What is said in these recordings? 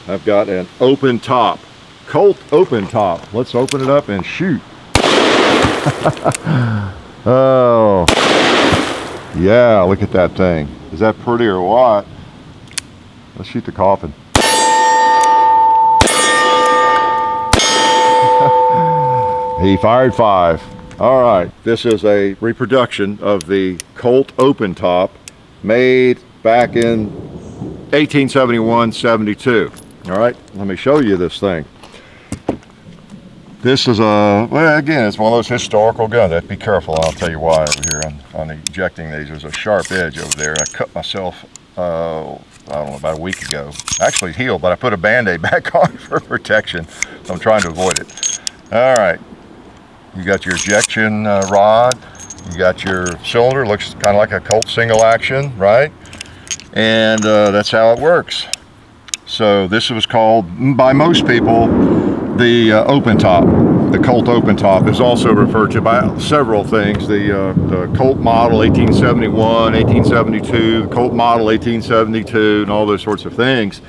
I've got an open top, Colt open top. Let's open it up and shoot. Oh, yeah, look at that thing. Is that pretty or what? Let's shoot the coffin. He fired 5. All right, this is a reproduction of the Colt open top made back in 1871-72. All right, let me show you this thing. This is a, well, again, it's one of those historical guns. I have to be careful, I'll tell you why over here on ejecting these. There's a sharp edge over there. I cut myself, I don't know, about a week ago. Actually healed, but I put a Band-Aid back on for protection. So I'm trying to avoid it. All right, you got your ejection rod. You got your cylinder, looks kind of like a Colt single action, right? And that's how it works. So this was called, by most people, the open top. The Colt open top is also referred to by several things. The Colt model 1871, 1872, the Colt model 1872, and all those sorts of things.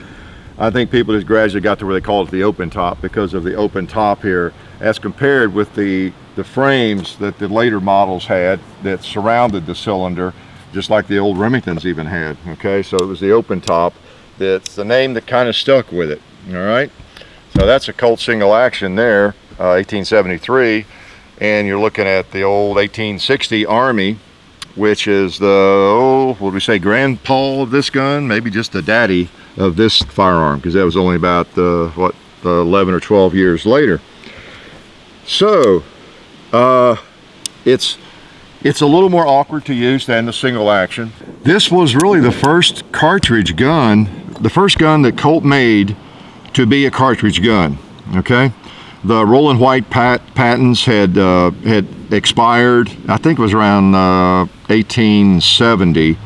I think people just gradually got to where they call it the open top because of the open top here, as compared with the frames that the later models had that surrounded the cylinder, just like the old Remingtons even had. Okay, so it was the open top. That's the name that kind of stuck with it. All right, so that's a Colt single action there, 1873, and you're looking at the old 1860 Army, which is the, oh, what would we say, grandpa of this gun, maybe just the daddy of this firearm, because that was only about 11 or 12 years later. So it's a little more awkward to use than the single action. This was really the first cartridge gun, the first gun that Colt made to be a cartridge gun. Okay, the Rollin White patents had expired. I think it was around 1870,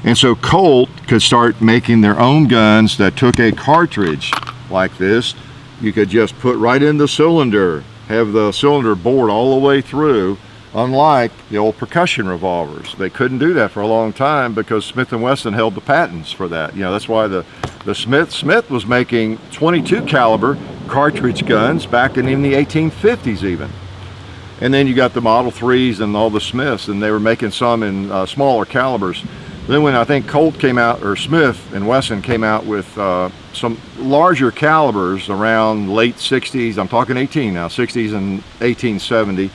and so Colt could start making their own guns that took a cartridge like this. You could just put right in the cylinder, have the cylinder bored all the way through. Unlike the old percussion revolvers, they couldn't do that for a long time because Smith & Wesson held the patents for that. You know, that's why the Smith was making 22 caliber cartridge guns back in the 1850s even. And then you got the Model 3s and all the Smiths, and they were making some in smaller calibers. Then when I think Colt came out, or Smith & Wesson came out with some larger calibers around late 60s, I'm talking 18 now, 60s and 1870,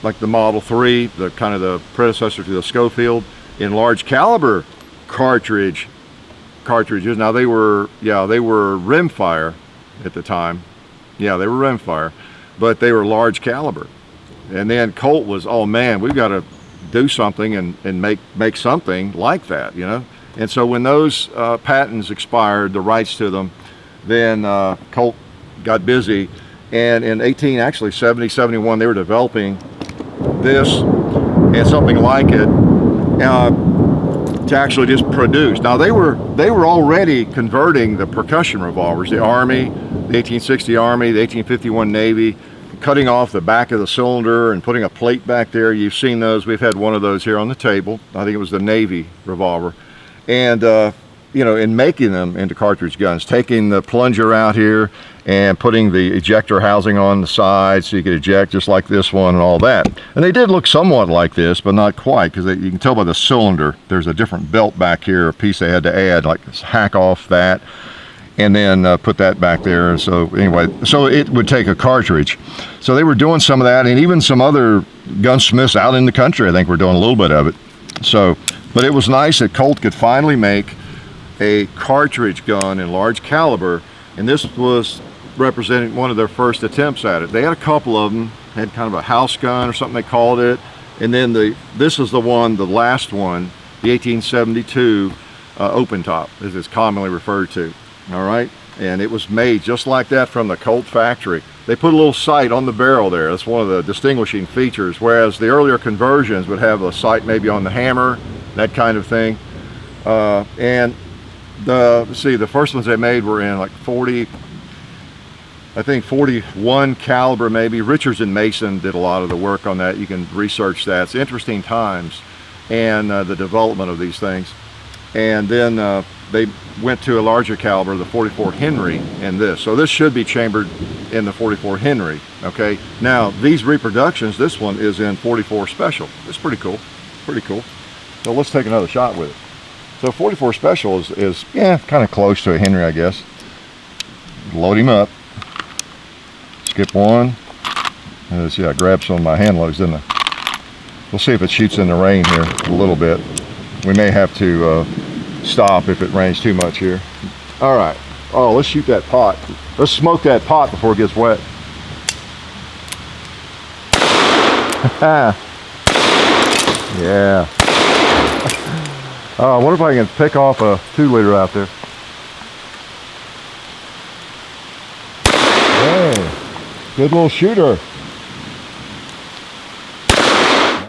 like the Model 3, the kind of the predecessor to the Schofield, in large caliber cartridges. Now they were rimfire at the time. Yeah, they were rimfire, but they were large caliber. And then Colt was, oh man, we've got to do something and make something like that, you know. And so when those patents expired, the rights to them, then Colt got busy. And in 70, 71, they were developing this and something like it to actually just produce. Now they were already converting the percussion revolvers, the Army, the 1860 Army, the 1851 Navy, cutting off the back of the cylinder and putting a plate back there. You've seen those. We've had one of those here on the table. I think it was the Navy revolver. And you know, in making them into cartridge guns, taking the plunger out here and putting the ejector housing on the side so you could eject just like this one and all that. And they did look somewhat like this, but not quite, because you can tell by the cylinder there's a different belt back here, a piece they had to add, like hack off that and then put that back there. So anyway, so it would take a cartridge. So they were doing some of that, and even some other gunsmiths out in the country, I think, were doing a little bit of it. So, but it was nice that Colt could finally make a cartridge gun in large caliber, and this was representing one of their first attempts at it. They had a couple of them, had kind of a house gun or something they called it, and then this is the last one, the 1872 open top, as it's commonly referred to. All right, and it was made just like that from the Colt factory. They put a little sight on the barrel there. That's one of the distinguishing features, whereas the earlier conversions would have a sight maybe on the hammer, that kind of thing. And the first ones they made were in like 41 caliber maybe. Richards and Mason did a lot of the work on that. You can research that. It's interesting times and the development of these things. And then they went to a larger caliber, the 44 Henry in this. So this should be chambered in the 44 Henry, okay? Now, these reproductions, this one is in 44 Special. It's pretty cool, pretty cool. So let's take another shot with it. So 44 Special is yeah, kind of close to a Henry, I guess. Load him up. Skip one. See, I grabbed some of my hand loads, didn't I? We'll see if it shoots in the rain here a little bit. We may have to stop if it rains too much here. All right. Oh, let's shoot that pot. Let's smoke that pot before it gets wet. Yeah. I wonder if I can pick off a 2-liter out there. Hey, good little shooter.